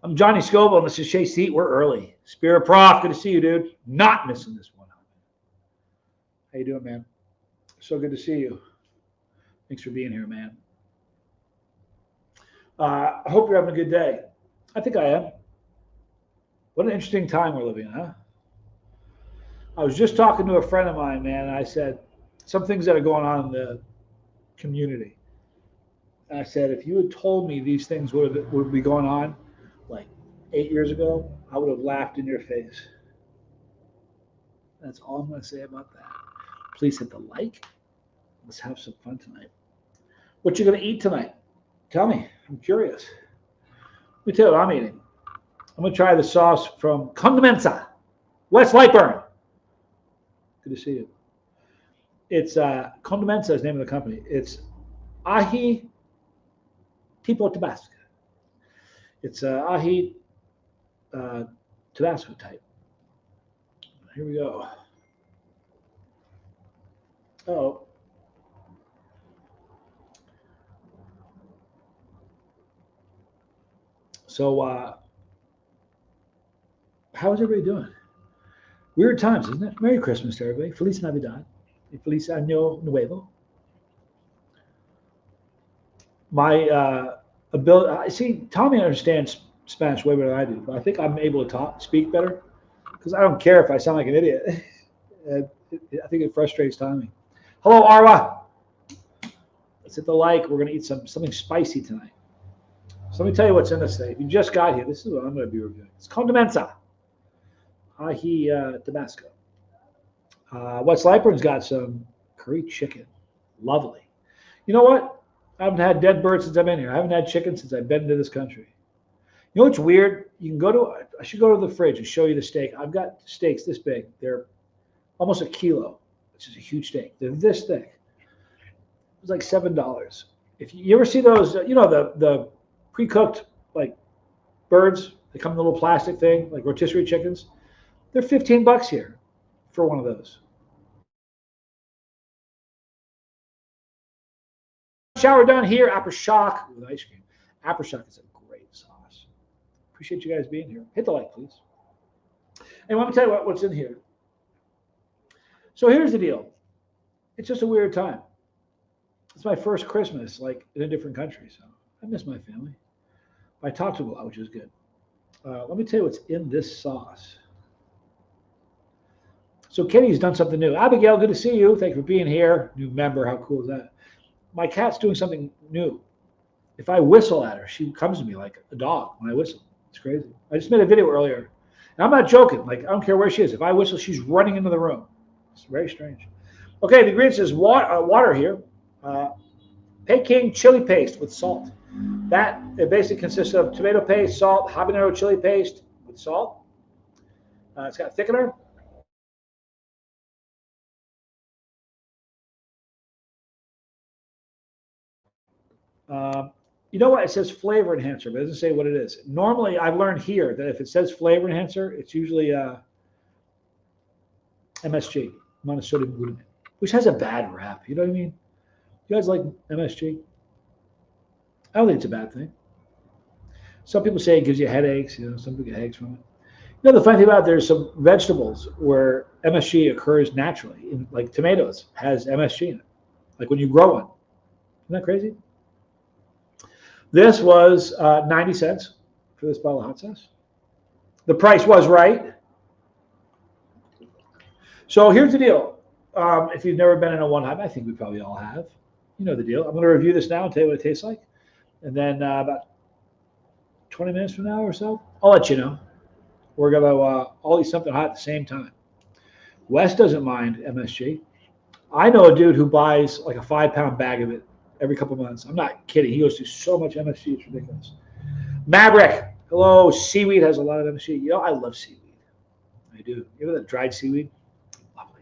I'm Johnny Scoville, and this is Chase Heat. We're early. Spirit Prof, good to see you, dude. Not missing this one. How you doing, man? So good to see you. Thanks for being here, man. I hope you're having a good day. I think I am. What an interesting time we're living in, huh? I was just talking to a friend of mine, man, and I said some things that are going on in the community. And I said, if you had told me these things would be going on like 8 years ago, I would have laughed in your face. That's all I'm going to say about that. Please hit the like. Let's have some fun tonight. What you going to eat tonight? Tell me. I'm curious. Let me tell you what I'm eating. I'm going to try the sauce from Condimentsa. West Lightburn. Good to see you. It's Condimentsa is the name of the company. It's ají tipo Tabasco. It's ají Tabasco type. Here we go. Oh. So, how's everybody doing? Weird times, isn't it? Merry Christmas to everybody. Feliz Navidad. Feliz Año Nuevo. My ability, I see, Tommy understands Spanish way better than I do, but I think I'm able to speak better because I don't care if I sound like an idiot. I think it frustrates Tommy. Hello, Arwa. Let's hit the like. We're going to eat something spicy tonight. So let me tell you what's in this thing. If you just got here, this is what I'm going to be reviewing. It's Condimentsa. Ají Tabasco. West Lightburn's got some curry chicken. Lovely. You know what? I haven't had dead birds since I've been here. I haven't had chicken since I've been into this country. You know what's weird? You can go to, I should go to the fridge and show you the steak. I've got steaks this big. They're almost a kilo, which is a huge steak. They're this thick. It was like $7. If you ever see those, you know, the pre-cooked like birds, they come in a little plastic thing, like rotisserie chickens. They're $15 here for one of those. Shower done here. Aftershock with ice cream. Aftershock is a great sauce. Appreciate you guys being here. Hit the like, please. And let me tell you what's in here. So here's the deal. It's just a weird time. It's my first Christmas, like in a different country, so I miss my family. I talked to them a lot, which is good. Let me tell you what's in this sauce. So Kitty's done something new. Abigail, good to see you. Thank you for being here. New member, how cool is that? My cat's doing something new. If I whistle at her, she comes to me like a dog when I whistle. It's crazy. I just made a video earlier. And I'm not joking. Like, I don't care where she is. If I whistle, she's running into the room. It's very strange. Okay, the ingredients is water here. Peking chili paste with salt. That it basically consists of tomato paste, salt, habanero chili paste with salt. It's got thickener. You know what? It says flavor enhancer, but it doesn't say what it is. Normally, I've learned here that if it says flavor enhancer, it's usually MSG, monosodium glutamate, which has a bad rap. You know what I mean? You guys like MSG? I don't think it's a bad thing. Some people say it gives you headaches. You know, some people get headaches from it. You know, the funny thing about it, there's some vegetables where MSG occurs naturally, like tomatoes has MSG in it, like when you grow one. Isn't that crazy? This was 90 cents for this bottle of hot sauce. The price was right. So here's the deal. If you've never been in a one-time, I think we probably all have. You know the deal. I'm going to review this now and tell you what it tastes like. And then about 20 minutes from now or so, I'll let you know. We're going to all eat something hot at the same time. Wes doesn't mind MSG. I know a dude who buys like a 5-pound bag of it every couple months. I'm not kidding. He goes through so much MSG. It's ridiculous. Maverick. Hello. Seaweed has a lot of MSG. You know, I love seaweed. I do. You know that dried seaweed? Lovely.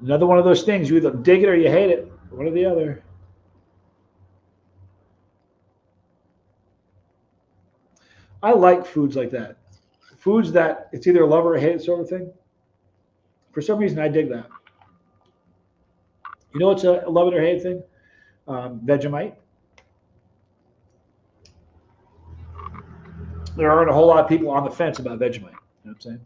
Another one of those things. You either dig it or you hate it. One or the other. I like foods like that. Foods that it's either a love or a hate sort of thing. For some reason, I dig that. You know what's a love it or hate thing? Vegemite. there aren't a whole lot of people on the fence about Vegemite. You know what I'm saying?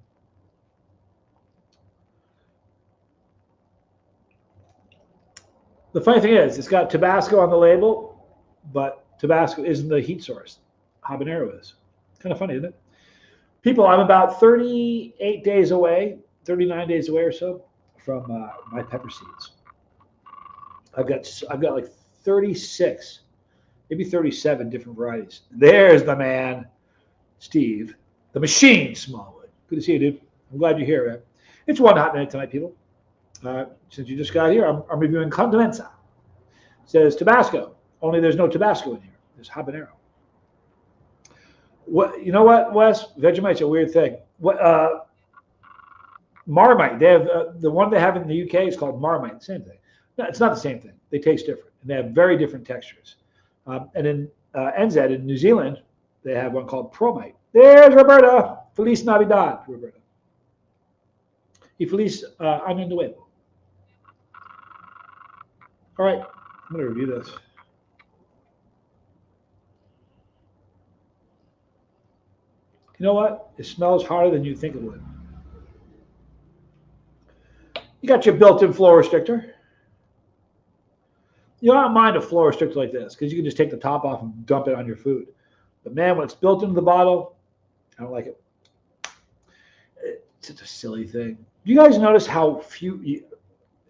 The funny thing is, it's got Tabasco on the label, but Tabasco isn't the heat source. Habanero is. Kind of funny, isn't it? People, I'm about 38 days away, 39 days away or so from my pepper seeds. I've got like 36, maybe 37 different varieties. There's the man, Steve, the machine, Smallwood. Good to see you, dude. I'm glad you're here, man. It's one hot minute tonight, people. Since you just got here, I'm reviewing Condimentsa. It says Tabasco, only there's no Tabasco in here. There's habanero. What you know? What Wes? Vegemite's a weird thing. What Marmite? They have the one they have in the UK is called Marmite. Same thing. No, it's not the same thing. They taste different, and they have very different textures. And in NZ in New Zealand, they have one called Promite. There's Roberta. Feliz Navidad, Roberta. Y feliz año nuevo. All right, I'm going to review this. You know what? It smells harder than you think it would. You got your built-in flow restrictor. You don't mind a flow restrictor like this because you can just take the top off and dump it on your food. But man, when it's built into the bottle, I don't like it. It's such a silly thing. Do you guys notice how few,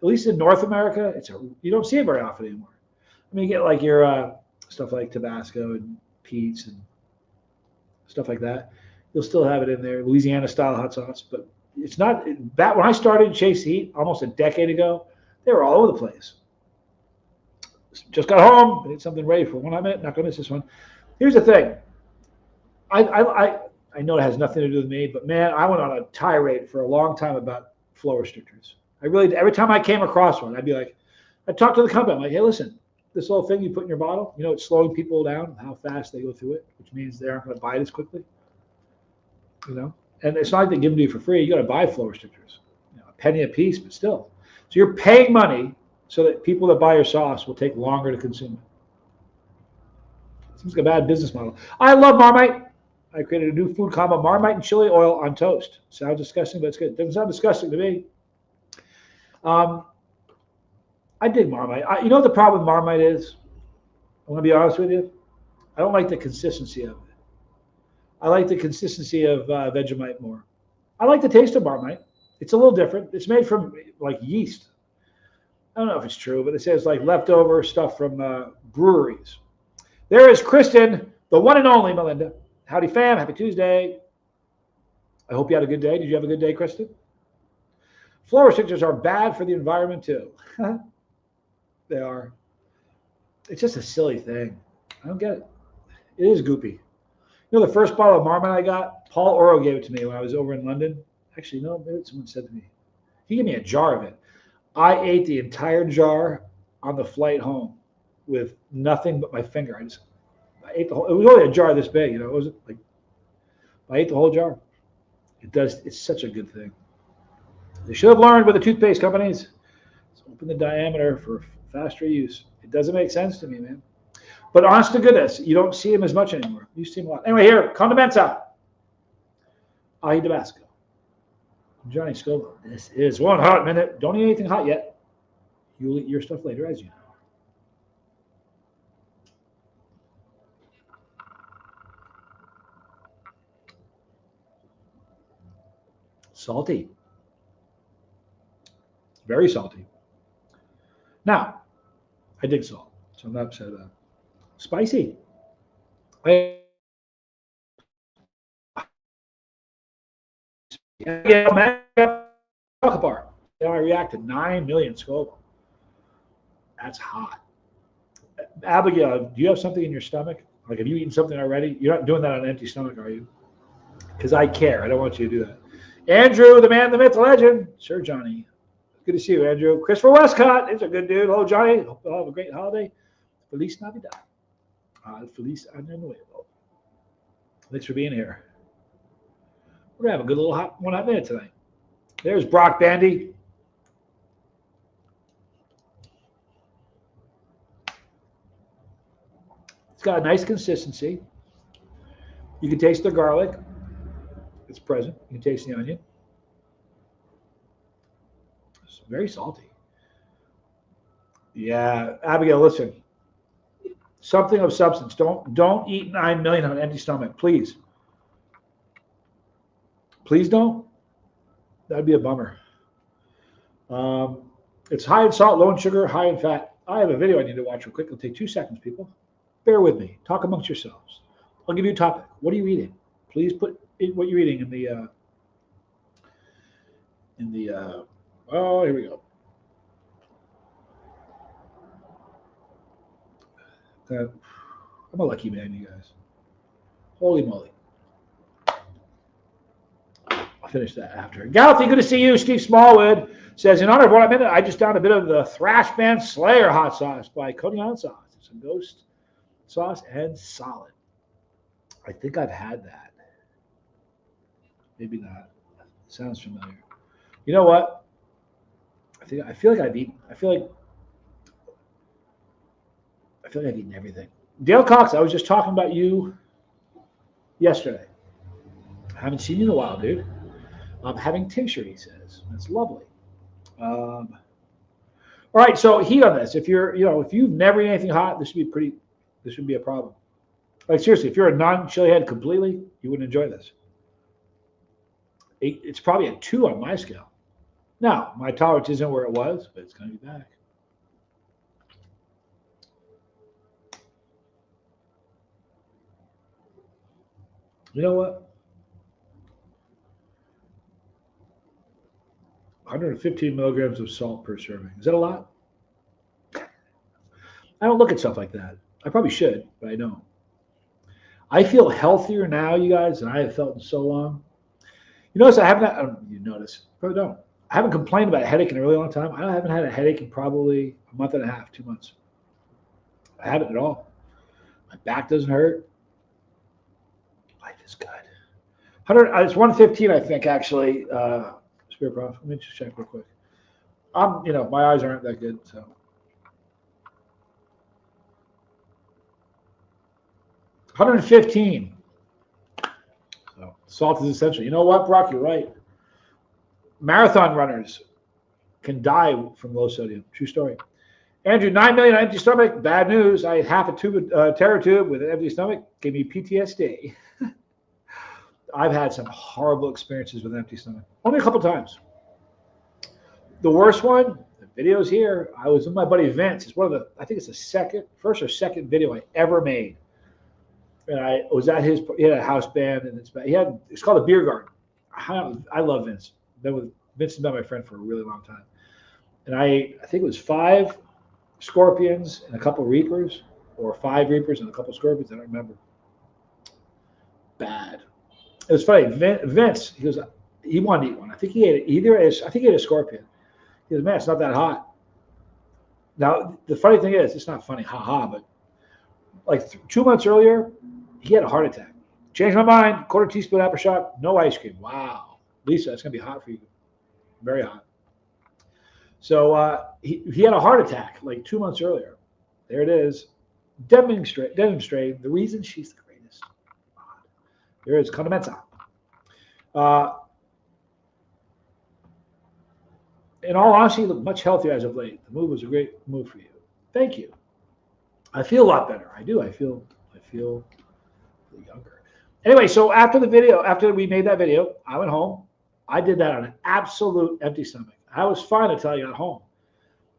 at least in North America, you don't see it very often anymore. I mean, you get like your stuff like Tabasco and Pete's and stuff like that. You'll still have it in there, Louisiana style hot sauce, but it's not that. When I started Chase Heat almost a decade ago, they were all over the place. Just got home, I need something ready for one minute. Not gonna miss this one. Here's the thing. I know it has nothing to do with me, but man, I went on a tirade for a long time about flow restrictors. I really, every time I came across one, I'd be like, I'd talk to the company. I'm like, hey, listen, this little thing you put in your bottle, you know, it's slowing people down, how fast they go through it, which means they aren't going to buy it as quickly. You know, and it's not like they give them to you for free. You got to buy flow restrictors, you know, a penny a piece, but still. So you're paying money so that people that buy your sauce will take longer to consume it. Seems like a bad business model. I love Marmite. I created a new food combo, Marmite and chili oil on toast. Sounds disgusting, but it's good. Doesn't sound disgusting to me. I dig Marmite. You know what the problem with Marmite is? I'm going to be honest with you. I don't like the consistency of it. I like the consistency of Vegemite more. I like the taste of Marmite. It's a little different. It's made from like yeast. I don't know if it's true, but it says like leftover stuff from breweries. There is Kristen, the one and only Melinda. Howdy, fam. Happy Tuesday. I hope you had a good day. Did you have a good day, Kristen? Flow restrictors are bad for the environment, too. They are. It's just a silly thing. I don't get it. It is goopy. You know, the first bottle of Marmite I got, Paul Oro gave it to me when I was over in London. Actually, no, maybe someone said to me. He gave me a jar of it. I ate the entire jar on the flight home with nothing but my finger. I ate the whole. It was only a jar this big, you know. It wasn't like I ate the whole jar. It's such a good thing. They should have learned with the toothpaste companies. Let's open the diameter for faster use. It doesn't make sense to me, man. But honest to goodness, you don't see them as much anymore. You see them a lot. Anyway, here, Condimentsa. Ahi Tabasco. Johnny Scoville. This is one hot minute. Don't eat anything hot yet. You'll eat your stuff later, as you know. Salty. Very salty. Now, I dig salt, so I'm not upset about it. Spicy. I reacted 9 million Scoville. That's hot. Abigail, do you have something in your stomach? Like, have you eaten something already? You're not doing that on an empty stomach, are you? Because I care. I don't want you to do that. Andrew, the man, the myth, the legend. Sir Johnny. Good to see you, Andrew. Christopher Westcott. He's a good dude. Hello, Johnny. Hope you'll have a great holiday. Feliz Navidad. Feliz Año Nuevo. Thanks for being here. We're going to have a good little hot minute tonight. There's Brock Bandy. It's got a nice consistency. You can taste the garlic. It's present. You can taste the onion. It's very salty. Yeah, Abigail, listen. Something of substance. Don't eat 9 million on an empty stomach, please. Please don't. That'd be a bummer. It's high in salt, low in sugar, high in fat. I have a video I need to watch real quick. It'll take 2 seconds, people. Bear with me. Talk amongst yourselves. I'll give you a topic. What are you eating? Please put what you're eating in the. Oh, here we go. I'm a lucky man, you guys. Holy moly. I'll finish that after. Galthy, good to see you. Steve Smallwood says, in honor of what I'm in, I just downed a bit of the Thrash Band Slayer hot sauce by Condimentsa. It's a ghost sauce and solid. I think I've had that. Maybe not. Sounds familiar. You know what? I feel like I've eaten everything. Dale Cox, I was just talking about you yesterday. I haven't seen you in a while, dude. I'm having tincture, he says. That's lovely. All right, so heat on this. If you've never eaten anything hot, this would be a problem. Like seriously, if you're a non-chili head completely, you wouldn't enjoy this. It's probably a 2 on my scale. Now, my tolerance isn't where it was, but it's going to be back. You know what? 115 milligrams of salt per serving. Is that a lot? I don't look at stuff like that. I probably should, but I don't. I feel healthier now, you guys, than I have felt in so long. You notice I haven't. You notice? Probably don't. I haven't complained about a headache in a really long time. I haven't had a headache in probably a month and a half, 2 months. I haven't at all. My back doesn't hurt. Life is good. It's 115, I think, actually. Spirit Prof. Let me just check real quick. My eyes aren't that good, so. $115. So salt is essential. You know what, Brock? You're right. Marathon runners can die from low sodium. True story. Andrew, 9 million on empty stomach. Bad news. I had half a tube of Terror tube with an empty stomach. Gave me PTSD. I've had some horrible experiences with an empty stomach. Only a couple times. The worst one, the video's here. I was with my buddy Vince. It's I think it's the first or second video I ever made. And I was at he had a house band, and it's called a beer garden. I love Vince. Vince has been my friend for a really long time. And I think it was 5 scorpions and a couple reapers, or 5 reapers and a couple scorpions. I don't remember. Bad. It was funny. Vince, he wanted to eat one. I think he ate it. I think he ate a scorpion. He goes, man, it's not that hot. Now, the funny thing is, it's not funny, but like 2 months earlier, he had a heart attack. Changed my mind. 1/4 teaspoon apple shot, no ice cream. Wow. Lisa, it's going to be hot for you. Very hot. So he had a heart attack like 2 months earlier. There it is. Demonstrating the reason she's the greatest. There it is. Condimentsa. In all honesty, you look much healthier as of late. The move was a great move for you. Thank you. I feel a lot better. I do. I feel younger. Anyway, so after we made that video, I went home. I did that on an absolute empty stomach. I was fine until I got home.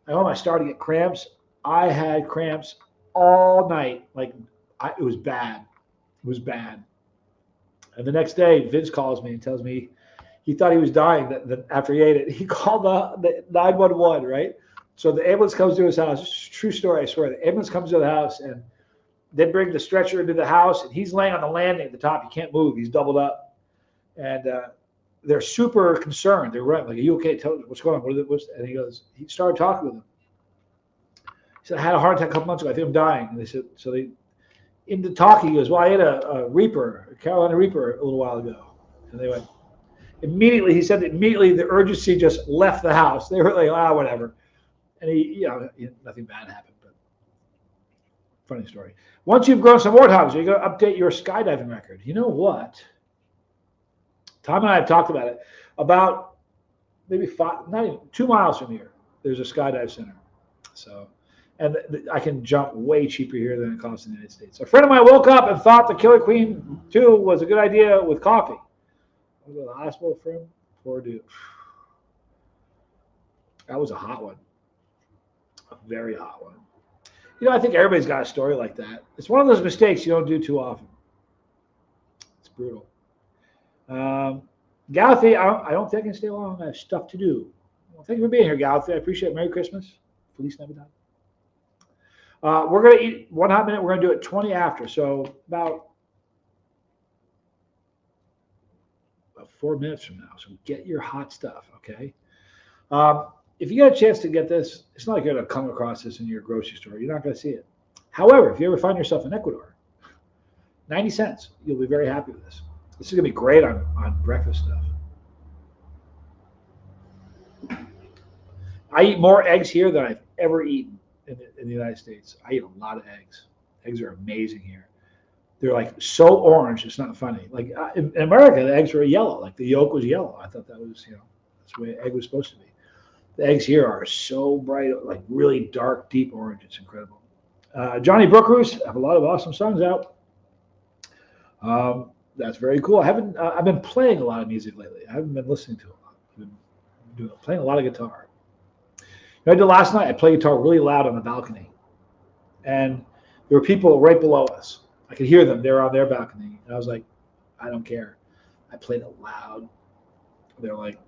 At home, I started to get cramps. I had cramps all night. It was bad. It was bad. And the next day, Vince calls me and tells me he thought he was dying that after he ate it. He called the 911, right? So the ambulance comes to his house. It's a true story, I swear. The ambulance comes to the house, and they bring the stretcher into the house, and he's laying on the landing at the top. He can't move. He's doubled up. And they're super concerned. They're running, like, are you okay? Tell us what's going on. And he started talking with them. He said, I had a heart attack a couple months ago. I think I'm dying. And they said, into talking, he goes, well, I ate a Carolina Reaper a little while ago. And they went, he said that immediately the urgency just left the house. They were like, whatever. And nothing bad happened. But Funny story. Once you've grown some warthogs, you're going to update your skydiving record. You know what? Tom and I have talked about it. About maybe 2 miles from here, there's a skydive center. So, and I can jump way cheaper here than it costs in the United States. A friend of mine woke up and thought the Killer Queen 2 was a good idea with coffee. I was at the hospital for him. Poor dude. That was a hot one. A very hot one. You know, I think everybody's got a story like that. It's one of those mistakes you don't do too often. It's brutal. Galaxy, I don't think I can stay long. I have stuff to do. Well, thank you for being here, Galaxy. I appreciate it. Merry Christmas. Feliz Navidad. We're going to eat 1 hot minute. We're going to do it 20 after. So about 4 minutes from now. So get your hot stuff, okay? If you get a chance to get this, it's not like you're going to come across this in your grocery store. You're not going to see it. However, if you ever find yourself in Ecuador, 90 cents. You'll be very happy with this. This is going to be great on breakfast stuff. I eat more eggs here than I've ever eaten in the United States. I eat a lot of eggs. Eggs are amazing here. They're like so orange, it's not funny. Like in America, the eggs were yellow. Like the yolk was yellow. I thought that was, that's the way an egg was supposed to be. The eggs here are so bright, like really dark, deep orange. It's incredible. Johnny Brookroos have a lot of awesome songs out. That's very cool. I've been playing a lot of music lately. I haven't been listening to a lot. I've been playing a lot of guitar. I did last night. I played guitar really loud on the balcony, and there were people right below us. I could hear them. They were on their balcony, and I was like, I don't care. I played it loud. They're like,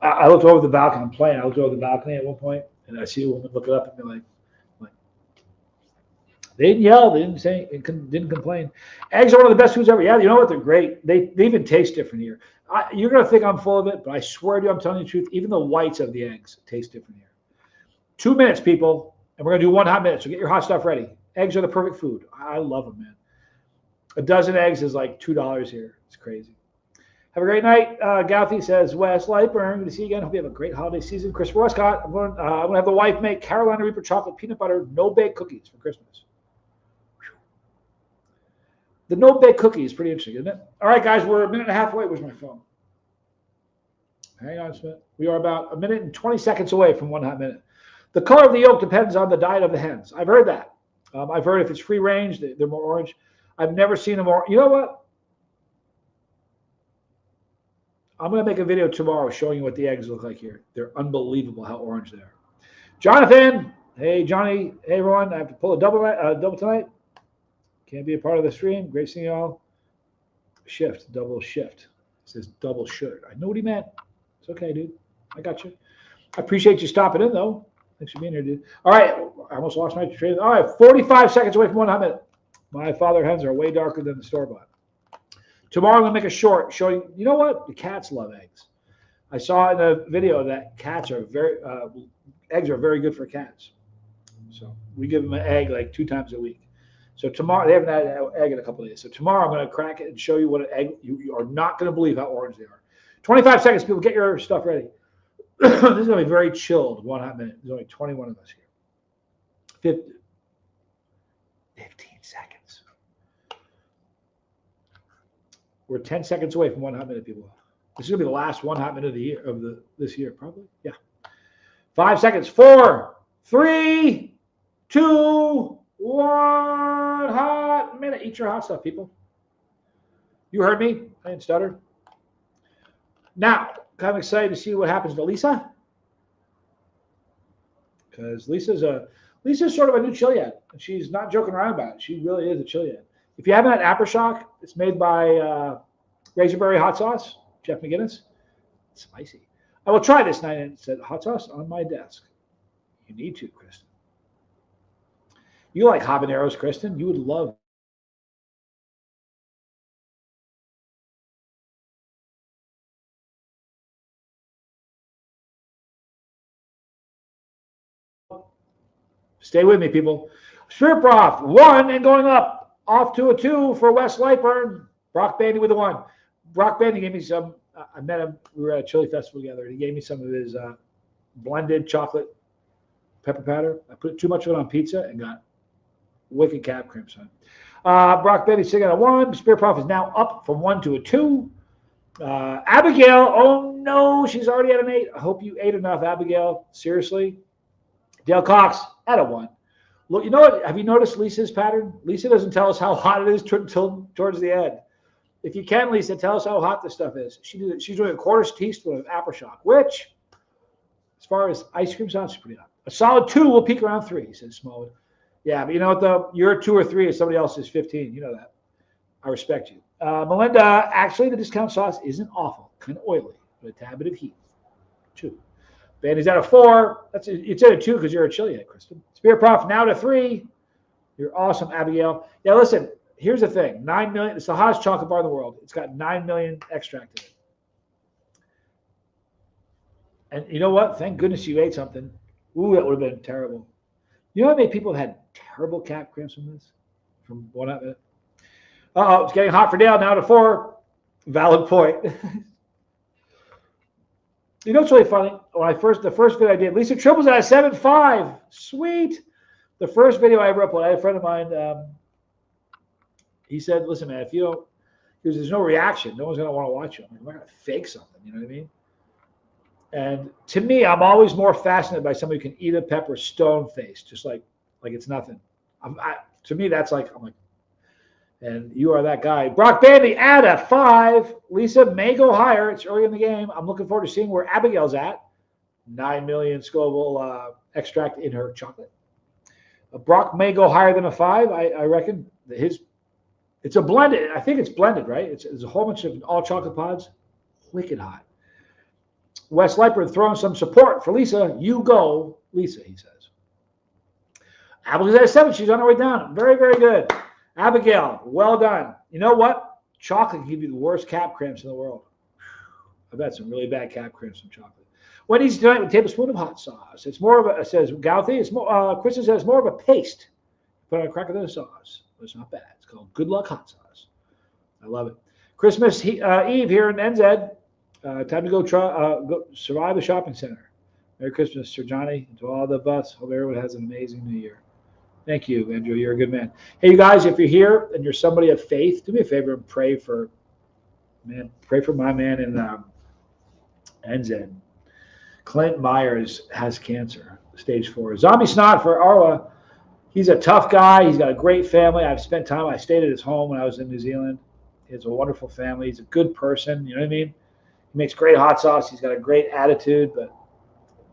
I looked over the balcony. I'm playing. I looked over the balcony at one point, and I see a woman looking up at me like. They didn't yell. They didn't say. Didn't complain. Eggs are one of the best foods ever. Yeah, you know what? They're great. They even taste different here. You're gonna think I'm full of it, but I swear to you, I'm telling you the truth. Even the whites of the eggs taste different here. 2 minutes, people, and we're gonna do 1 hot minute. So get your hot stuff ready. Eggs are the perfect food. I love them, man. A dozen eggs is like $2 here. It's crazy. Have a great night. Gauthi says, Wes Lightburn, good to see you again. Hope you have a great holiday season. Christopher Westcott, I'm going to have the wife make Carolina Reaper chocolate peanut butter no-bake cookies for Christmas. The no-bake cookie is pretty interesting, isn't it? All right, guys, we're a minute and a half away. Where's my phone? Hang on a minute. We are about a minute and 20 seconds away from 1 hot minute. The color of the yolk depends on the diet of the hens. I've heard that. I've heard if it's free range, they're more orange. I've never seen them more. You know what? I'm going to make a video tomorrow showing you what the eggs look like here. They're unbelievable how orange they are. Jonathan, hey, Johnny, hey, everyone. I have to pull a double tonight. Can't be a part of the stream. Great seeing y'all. Shift, double shift. It says double shirt. I know what he meant. It's okay, dude. I got you. I appreciate you stopping in, though. Thanks for being here, dude. All right. I almost lost my train. All right. 45 seconds away from 1 hot minute. My father hens are way darker than the store-bought. Tomorrow, I'm going to make a short showing, you know what? The cats love eggs. I saw in a video that cats are eggs are very good for cats. So we give them an egg like 2 times a week. So tomorrow, they haven't had an egg in a couple of days. So tomorrow, I'm going to crack it and show you what an egg, you are not going to believe how orange they are. 25 seconds, people, get your stuff ready. This is going to be very chilled, 1 hot minute. There's only 21 of us here. 15 seconds. We're 10 seconds away from 1 hot minute, people. This is going to be the last 1 hot minute of the year, this year, probably. Yeah. 5 seconds. 4, 3, 2, 1 hot minute. Eat your hot stuff, people. You heard me. I didn't stutter. Now, I'm excited to see what happens to Lisa. Because Lisa's sort of a new chiliad. And she's not joking around about it. She really is a chiliad. If you haven't had Aftershock, it's made by Razorberry Hot Sauce, Jeff McGinnis. It's spicy. I will try this night, and it said hot sauce on my desk. You need to, Kristen. You like habaneros, Kristen. You would love Stay with me, people. Strip off 1 and going up. Off to a 2 for Wes Lightburn. Brock Bandy with a 1. Brock Bandy gave me some. I met him. We were at a chili festival together. He gave me some of his blended chocolate pepper powder. I put too much of it on pizza and got Wicked cap crimps, son. Brock Benny sitting at a 1. Spirit Prof is now up from 1 to a 2. Abigail, oh no, she's already at an 8. I hope you ate enough, Abigail. Seriously. Dale Cox at a 1. Look, you know what? Have you noticed Lisa's pattern? Lisa doesn't tell us how hot it is until towards the end. If you can, Lisa, tell us how hot this stuff is. She's doing a quarter teaspoon of Aftershock, which, as far as ice cream sounds, is pretty hot. A solid 2 will peak around 3, says Smallwood. Yeah, but you know what, though? You're 2 or 3 and somebody else is 15. You know that. I respect you. Melinda, actually, the discount sauce isn't awful. Kind of oily, but a tad bit of heat. 2. Bandy's at a 4. It's at a 2 because you're a chili head, Kristen. Spirit Prof now to 3. You're awesome, Abigail. Yeah, listen, here's the thing. 9 million. It's the hottest chocolate bar in the world. It's got 9 million extract in it. And you know what? Thank goodness you ate something. Ooh, that would have been terrible. You know how many people have had terrible cap cramps from this? From 1 out of it? Uh-oh, it's getting hot for Dale. Now to 4. Valid point. You know what's really funny? When the first video I did, Lisa Triple's at a 7.5. Sweet. The first video I ever uploaded, I had a friend of mine, he said, listen, man, if you don't, because there's no reaction, no one's going to want to watch you. I'm like, I'm not going to fake something, you know what I mean? And to me, I'm always more fascinated by somebody who can eat a pepper stone-faced, just like it's nothing. To me, that's like, I'm like, and you are that guy. Brock Bandy at a 5. Lisa may go higher. It's early in the game. I'm looking forward to seeing where Abigail's at. 9 million Scoville extract in her chocolate. Brock may go higher than a 5. I reckon. It's a blended. I think it's blended, right? It's a whole bunch of all chocolate pods. Wicked hot. Wes Leipert throwing some support for Lisa. You go, Lisa, he says. Abigail's at a 7. She's on her way down. Very, very good. Abigail, well done. You know what? Chocolate can give you the worst cap cramps in the world. I've had some really bad cap cramps from chocolate. Wendy's doing it with a tablespoon of hot sauce. It's more of a, says Gauthi, it's more, Kristen says, more of a paste. Put on a cracker than a sauce. But it's not bad. It's called Good Luck Hot Sauce. I love it. Christmas Eve here in NZ. Time to go survive the shopping center. Merry Christmas, Sir Johnny, and to all the bus. Hope everyone has an amazing New Year. Thank you, Andrew. You're a good man. Hey, you guys, if you're here and you're somebody of faith, do me a favor and pray for my man in NZ. Clint Myers has cancer, stage 4. Zombie Snot for Arwa. He's a tough guy. He's got a great family. I stayed at his home when I was in New Zealand. He has a wonderful family. He's a good person. You know what I mean? He makes great hot sauce. He's got a great attitude, but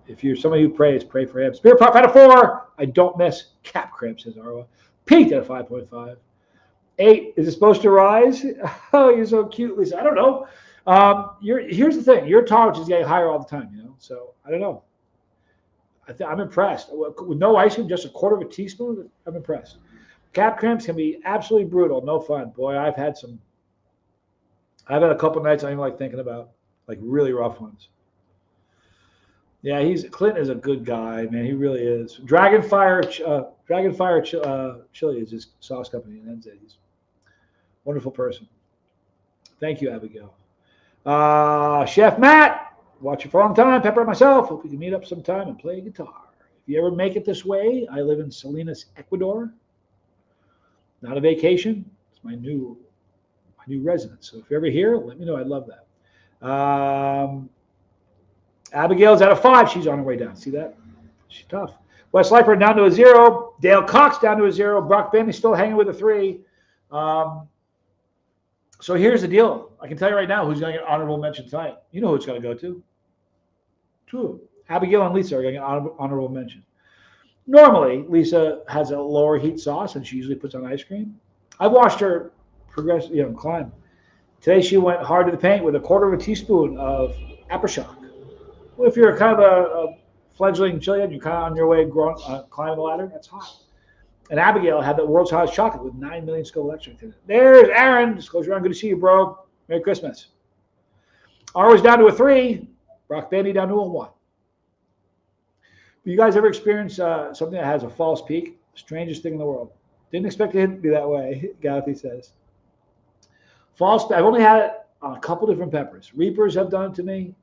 if you're somebody who prays, pray for him. Spirit Pop at a 4. I don't miss cap cramps, says Arwa. Peaked at a 5.5. 8. Is it supposed to rise? Oh, you're so cute, Lisa. I don't know. Here's the thing. Your tolerance is getting higher all the time, you know? So I don't know. I'm impressed. With no ice cream, just a quarter of a teaspoon, I'm impressed. Cap cramps can be absolutely brutal. No fun. Boy, I've had a couple nights I don't even like thinking about, like really rough ones. Yeah, Clinton is a good guy, man. He really is. Dragonfire Chili is his sauce company in NZ. He's a wonderful person. Thank you, Abigail. Chef Matt, watching for a long time. Pepper and myself. Hope we can meet up sometime and play guitar. If you ever make it this way, I live in Salinas, Ecuador. Not a vacation. It's my new residence. So if you're ever here, let me know. I'd love that. Abigail's at a 5. She's on her way down. See that? She's tough. Wes Leipert down to a 0. Dale Cox down to a 0. Brock Bentley still hanging with a 3. So here's the deal. I can tell you right now who's going to get honorable mention tonight. You know who it's going to go to. 2 of them. Abigail and Lisa are going to get honorable mention. Normally, Lisa has a lower heat sauce, and she usually puts on ice cream. I've watched her climb. Today she went hard to the paint with a quarter of a teaspoon of Aftershock. Well, if you're kind of a fledgling chili and you're kind of on your way climbing the ladder, that's hot. And Abigail had the world's hottest chocolate with 9 million Scoville extract in it. There's Aaron. Disclosure on. Good to see you, bro. Merry Christmas. Arwa's down to a 3. Brock Bandy down to a 1. You guys ever experience something that has a false peak? Strangest thing in the world. Didn't expect it to be that way, Gauthi says. I've only had it on a couple different peppers. Reapers have done it to me.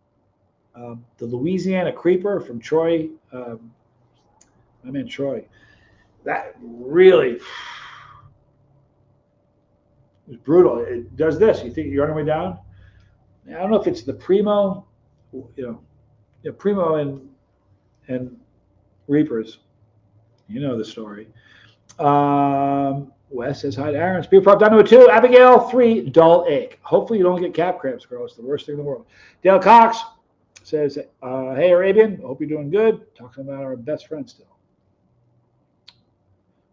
The Louisiana Creeper from Troy. My man Troy. That really was brutal. It does this. You think you're on your way down? I don't know if it's the Primo, Primo and Reapers. You know the story. Wes says hi to Aaron. Speed prop down to a 2. Abigail 3. Dull ache. Hopefully you don't get calf cramps, girl. It's the worst thing in the world. Dale Cox says, hey Arabian, hope you're doing good. Talking about our best friend still.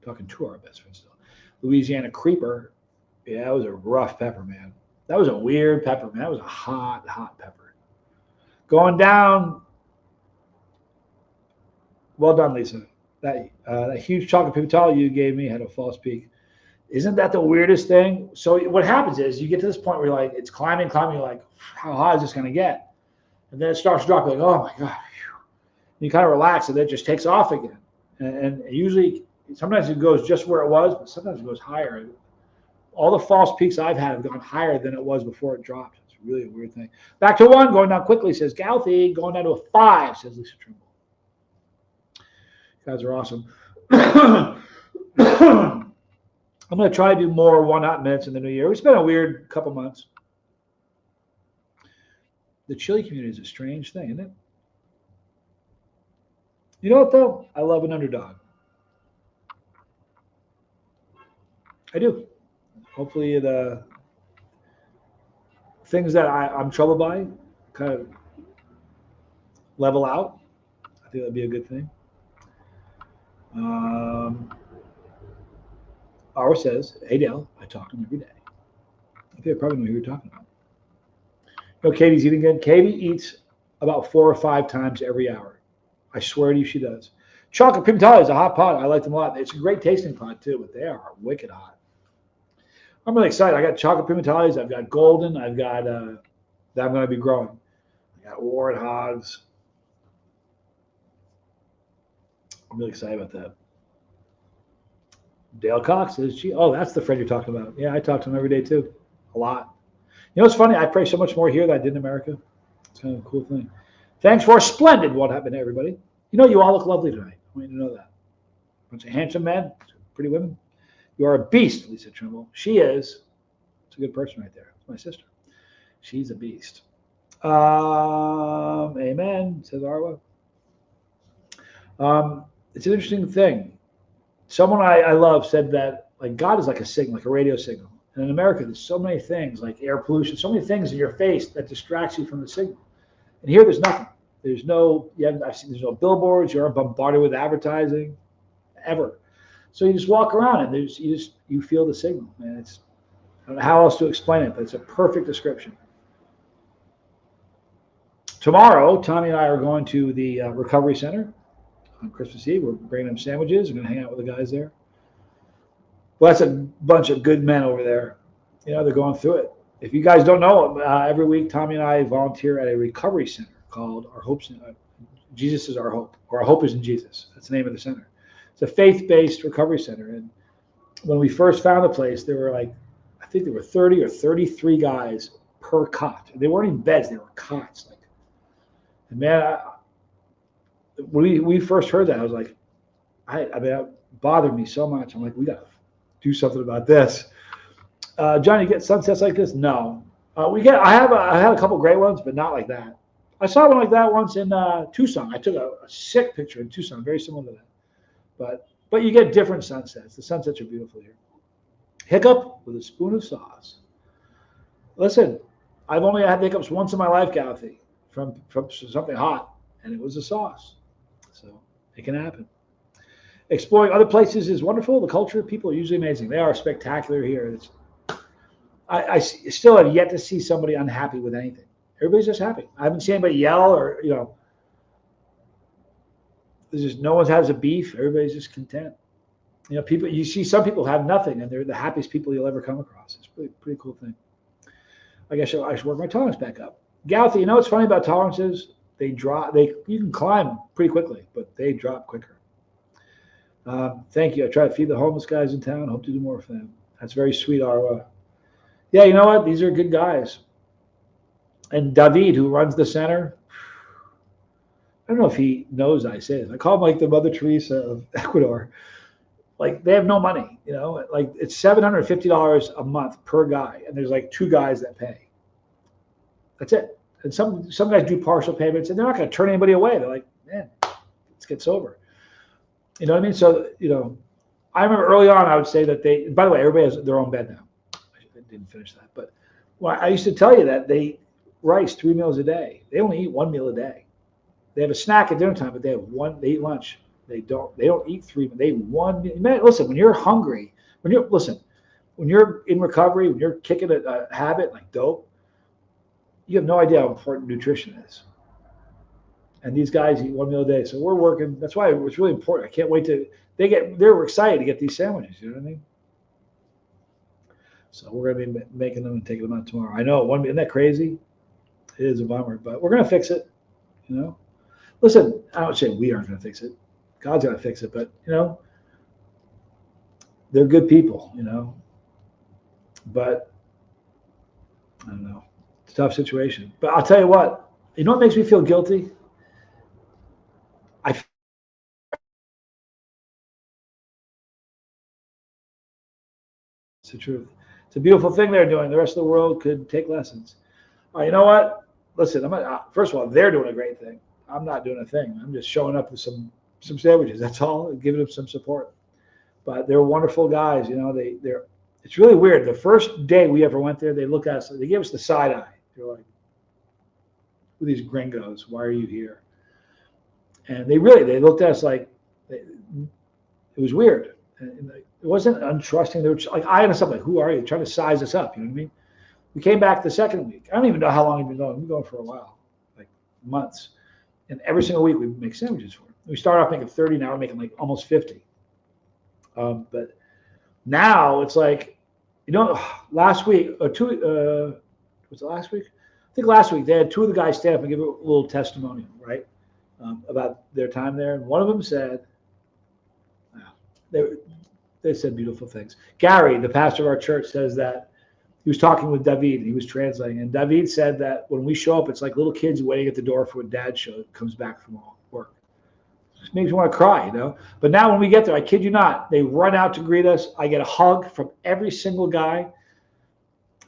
Talking to our best friend still. Louisiana Creeper. Yeah, that was a rough pepper, man. That was a weird pepper, man. That was a hot, hot pepper. Going down. Well done, Lisa. That huge chocolate pimentale you gave me had a false peak. Isn't that the weirdest thing? So what happens is you get to this point where you're like, it's climbing. You're like, how high is this going to get? And then it starts to drop. You're like, oh my God. And you kind of relax and then it just takes off again. And usually, sometimes it goes just where it was, but sometimes it goes higher. All the false peaks I've had have gone higher than it was before it dropped. It's really a weird thing. Back to 1, going down quickly, says Galthy. Going down to a 5, says Lisa Trimble. You guys are awesome. I'm going to try to do more 1 hot minutes in the new year. It's been a weird couple months. The chili community is a strange thing, isn't it? You know what, though? I love an underdog. I do. Hopefully the things that I'm troubled by kind of level out. I think that'd be a good thing. Ara says, hey, Dale, I talk to him every day. I think I probably know who you're talking about. Katie's eating good. Katie eats about 4 or 5 times every hour. I swear to you, she does. Chocolate pimentale is a hot pot. I like them a lot. It's a great tasting pot, too, but they are wicked hot. I'm really excited. I got chocolate pimentales. I've got golden. I've got that I'm going to be growing. I got Warren Hogs. I'm really excited about that. Dale Cox says, gee, oh, that's the friend you're talking about. Yeah, I talk to him every day, too. A lot. You know what's funny? I pray so much more here than I did in America. It's kind of a cool thing. Thanks for a splendid what happened to everybody. You know, you all look lovely tonight. I want you to know that. Bunch of handsome men, pretty women. You are a beast, Lisa Trimble. She is. It's a good person right there. It's my sister. She's a beast. Amen, says Arwa. It's an interesting thing. Someone I love said that like God is like a signal, like a radio signal. And in America, there's so many things like air pollution, so many things in your face that distracts you from the signal. And here, there's nothing. There's no billboards. You're bombarded with advertising, ever. So you just walk around and you feel the signal, man. I don't know how else to explain it, but it's a perfect description. Tomorrow, Tommy and I are going to the recovery center on Christmas Eve. We're bringing them sandwiches. We're going to hang out with the guys there. Well, that's a bunch of good men over there. You know, they're going through it. If you guys don't know, every week Tommy and I volunteer at a recovery center called Our Hope. Jesus is Our Hope, or Our Hope is in Jesus. That's the name of the center. It's a faith-based recovery center. And when we first found the place, there were I think there were 30 or 33 guys per cot. They weren't even beds; they were cots. And man, when we first heard that, I was like, it bothered me so much. I'm like, we got to do something about this. Johnny, you get sunsets like this? No. I had a couple great ones, but not like that. I saw one like that once in Tucson. I took a sick picture in Tucson, very similar to that. But you get different sunsets. The sunsets are beautiful here. Hiccup with a spoon of sauce. Listen, I've only had hiccups once in my life, Kathy, from something hot, and it was a sauce. So it can happen. Exploring other places is wonderful. The culture, people are usually amazing. They are spectacular here. I still have yet to see somebody unhappy with anything. Everybody's just happy. I haven't seen anybody yell or, there's just no one has a beef. Everybody's just content. You see some people have nothing, and they're the happiest people you'll ever come across. It's a pretty cool thing. I guess I should work my tolerance back up. Galthy, you know what's funny about tolerances? They drop. You can climb pretty quickly, but they drop quicker. Thank you. I try to feed the homeless guys in town. Hope to do more for them. That's very sweet, Arwa. Yeah, you know what? These are good guys. And David, who runs the center, I don't know if he knows I say this. I call him like the Mother Teresa of Ecuador. Like they have no money, you know. Like it's $750 a month per guy, and there's like 2 guys that pay. That's it. And some guys do partial payments, and they're not going to turn anybody away. They're like, man, let's get sober. You know what I mean? So I remember early on, I would say that they. By the way, everybody has their own bed now. I didn't finish that, but well, I used to tell you that they rice 3 meals a day. They only eat 1 meal a day. They have a snack at dinner time, but they have one. They eat lunch. They don't eat 3. They eat 1 meal. Man, listen, when you're hungry, when you're in recovery, when you're kicking a habit like dope, you have no idea how important nutrition is. And these guys eat 1 meal a day, so we're working. That's why it's really important. I can't wait to. They're excited to get these sandwiches. You know what I mean? So we're going to be making them and taking them out tomorrow. I know, isn't that crazy? It is a bummer, but we're going to fix it. You know, listen, I don't say we aren't going to fix it. God's going to fix it, but they're good people. But I don't know. It's a tough situation. But I'll tell you what. You know what makes me feel guilty? It's the truth. It's a beautiful thing they're doing. The rest of the world could take lessons. All right, you know what? Listen, first of all, they're doing a great thing. I'm not doing a thing. I'm just showing up with some sandwiches. That's all, and giving them some support. But they're wonderful guys. They're. It's really weird. The first day we ever went there, they looked at us. They gave us the side eye. They're like, "Who are these gringos? Why are you here?" And they looked at us like it was weird. And it wasn't untrusting. They were like eyeing us up, like, "Who are you?" Trying to size us up. You know what I mean? We came back the second week. I don't even know how long we've been going. We've been going for a while, like months. And every single week we make sandwiches for them. We started off making 30. Now we're making like almost 50. But now it's like, last week or two. Was it last week? I think last week they had 2 of the guys stand up and give a little testimonial, right, about their time there. And one of them said, they said beautiful things. Gary, the pastor of our church, says that he was talking with David and he was translating. And David said that when we show up, it's like little kids waiting at the door for when dad comes back from work. It just makes me want to cry, But now when we get there, I kid you not, they run out to greet us. I get a hug from every single guy.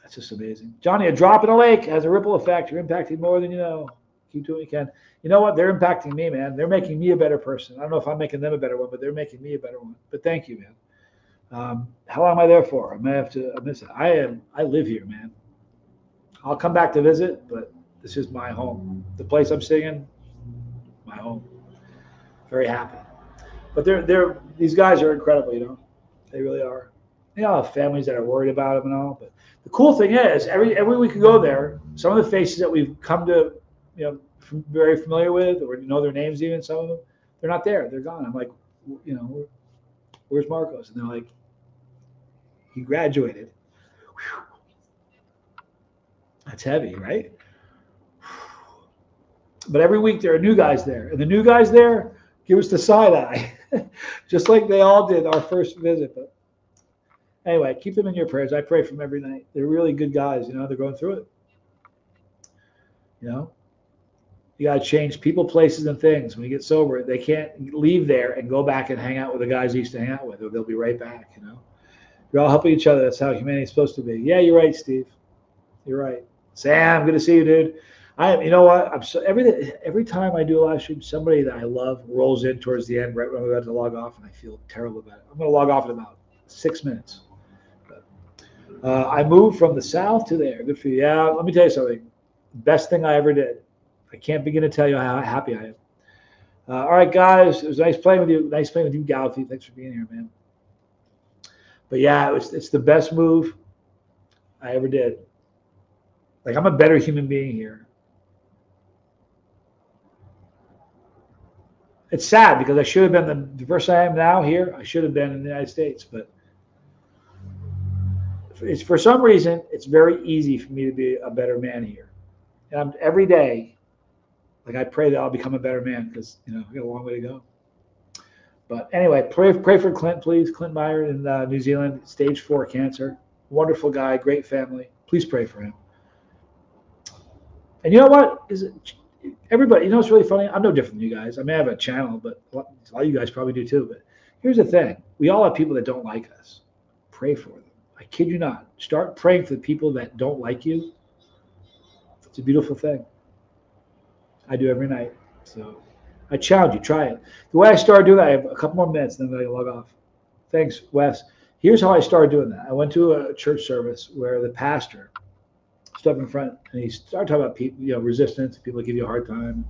That's just amazing. Johnny, a drop in a lake has a ripple effect. You're impacting more than you know. Keep doing what you can. You know what? They're impacting me, man. They're making me a better person. I don't know if I'm making them a better one, but they're making me a better one. But thank you, man. How long am I there for? I may have to miss it. I live here, man. I'll come back to visit, but this is my home. The place I'm staying in, my home. Very happy. But these guys are incredible, They really are. They all have families that are worried about them and all. But the cool thing is, every week we go there, some of the faces that we've come to, very familiar with, or know their names even, some of them, they're not there. They're gone. I'm like, where's Marcos? And they're like, he graduated. Whew. That's heavy, right? But every week there are new guys there. And the new guys there give us the side eye, just like they all did our first visit. But anyway, keep them in your prayers. I pray for them every night. They're really good guys. They're going through it. You got to change people, places, and things. When you get sober, they can't leave there and go back and hang out with the guys they used to hang out with, or they'll be right back, You're all helping each other. That's how humanity is supposed to be. Yeah, you're right, Steve. You're right. Sam, good to see you, dude. You know what? Every time I do a live stream, somebody that I love rolls in towards the end, right when I'm about to log off, and I feel terrible about it. I'm going to log off in about 6 minutes. I moved from the south to there. Good for you. Yeah, let me tell you something. Best thing I ever did. I can't begin to tell you how happy I am. All right, guys. It was nice playing with you. Nice playing with you, Galaxy. Thanks for being here, man. But yeah, it's the best move I ever did. Like, I'm a better human being here. It's sad because I should have been the person I am now here. I should have been in the United States, but it's for some reason it's very easy for me to be a better man here. And every day, like, I pray that I'll become a better man because I got a long way to go. But anyway, pray for Clint, please. Clint Meyer in New Zealand, stage 4 cancer. Wonderful guy, great family. Please pray for him. And you know what? Everybody, it's really funny. I'm no different than you guys. I may have a channel, but a lot of you guys probably do too. But Here's the thing. We all have people that don't like us. Pray for them. I kid you not. Start praying for the people that don't like you. It's a beautiful thing. I do every night. So I challenge you, try it. The way I started doing that, I have a couple more minutes, then I log off. Thanks, Wes. Here's how I started doing that. I went to a church service where the pastor stood up in front and he started talking about people, resistance, people that give you a hard time.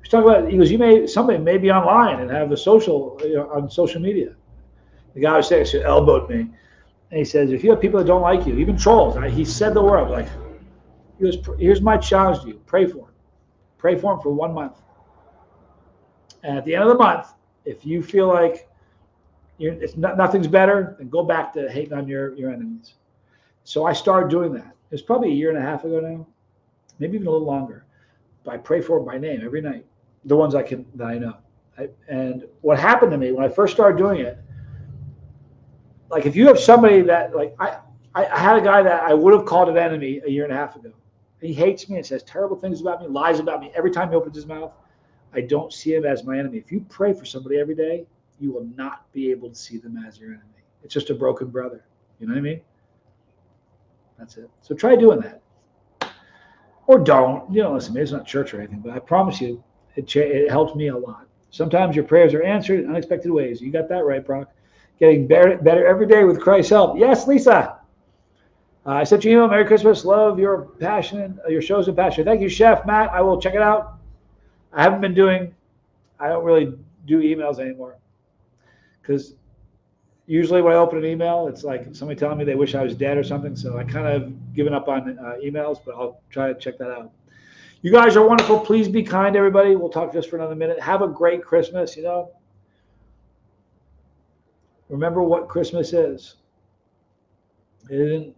He's talking about, he goes, somebody may be online and have a social, on social media. The guy was saying, he elbowed me. And he says, if you have people that don't like you, even trolls, he said the word, I was like, he goes, here's my challenge to you. Pray for him. Pray for him for 1 month. And at the end of the month, if you feel like nothing's better, then go back to hating on your enemies. So I started doing that. It's probably 1.5 years ago now, maybe even a little longer. But I pray for them by name every night, the ones that I know. And what happened to me when I first started doing it, like if you have somebody that, like I had a guy that I would have called an enemy 1.5 years ago. He hates me and says terrible things about me, lies about me every time he opens his mouth. I don't see him as my enemy. If you pray for somebody every day, you will not be able to see them as your enemy. It's just a broken brother. You know what I mean? That's it. So try doing that. Or don't. Listen, maybe it's not church or anything, but I promise you, it helps me a lot. Sometimes your prayers are answered in unexpected ways. You got that right, Brock. Getting better every day with Christ's help. Yes, Lisa. I sent you an email. Merry Christmas. Love your passion, your shows and passion. Thank you, Chef Matt. I will check it out. I don't really do emails anymore. Because usually when I open an email, it's like somebody telling me they wish I was dead or something. So I kind of given up on emails, but I'll try to check that out. You guys are wonderful. Please be kind, everybody. We'll talk just for another minute. Have a great Christmas. Remember what Christmas is. It isn't,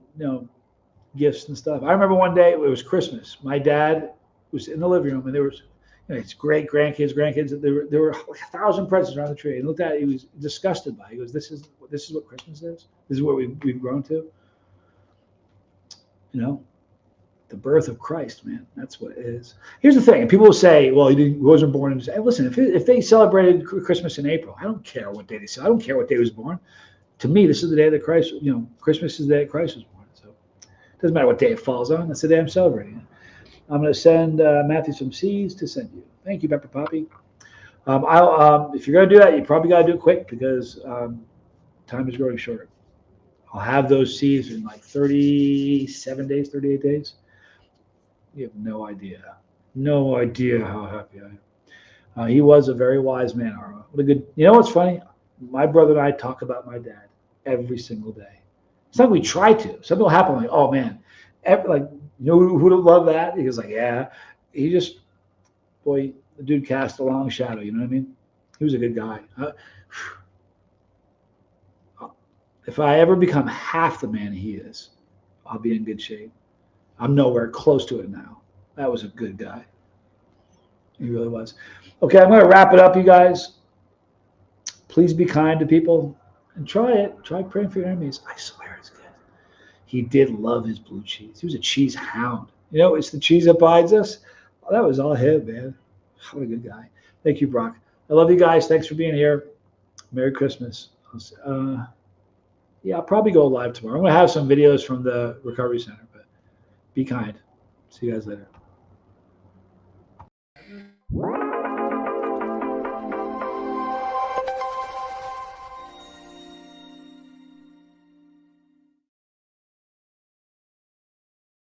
gifts and stuff. I remember one day it was Christmas. My dad was in the living room and there was, his great grandkids. There were 1,000 presents around the tree. He looked at it. He was disgusted by it. He goes, "This is what Christmas is. This is what we've grown to." The birth of Christ, man. That's what it is. Here's the thing. People will say, "Well, he wasn't born in." Hey, listen, if they celebrated Christmas in April, I don't care what day they celebrate. I don't care what day he was born. To me, this is the day that Christ. Christmas is the day that Christ was born. So it doesn't matter what day it falls on. That's the day I'm celebrating. I'm going to send Matthew some seeds to send you. Thank you, Pepper Poppy. If you're going to do that, you probably got to do it quick because time is growing shorter. I'll have those seeds in like 37 days, 38 days. You have no idea how happy I am. He was a very wise man, Arma. What a good. What's funny? My brother and I talk about my dad every single day. It's not like we try to. Something will happen like, oh man, who would love that? He was like, yeah. He just, the dude cast a long shadow. You know what I mean? He was a good guy. If I ever become half the man he is, I'll be in good shape. I'm nowhere close to it now. That was a good guy. He really was. Okay, I'm going to wrap it up, you guys. Please be kind to people and try it. Try praying for your enemies. I swear it's good. He did love his blue cheese. He was a cheese hound. It's the cheese that binds us. Oh, that was all him, man. What a good guy. Thank you, Brock. I love you guys. Thanks for being here. Merry Christmas. I'll probably go live tomorrow. I'm going to have some videos from the recovery center, but be kind. See you guys later.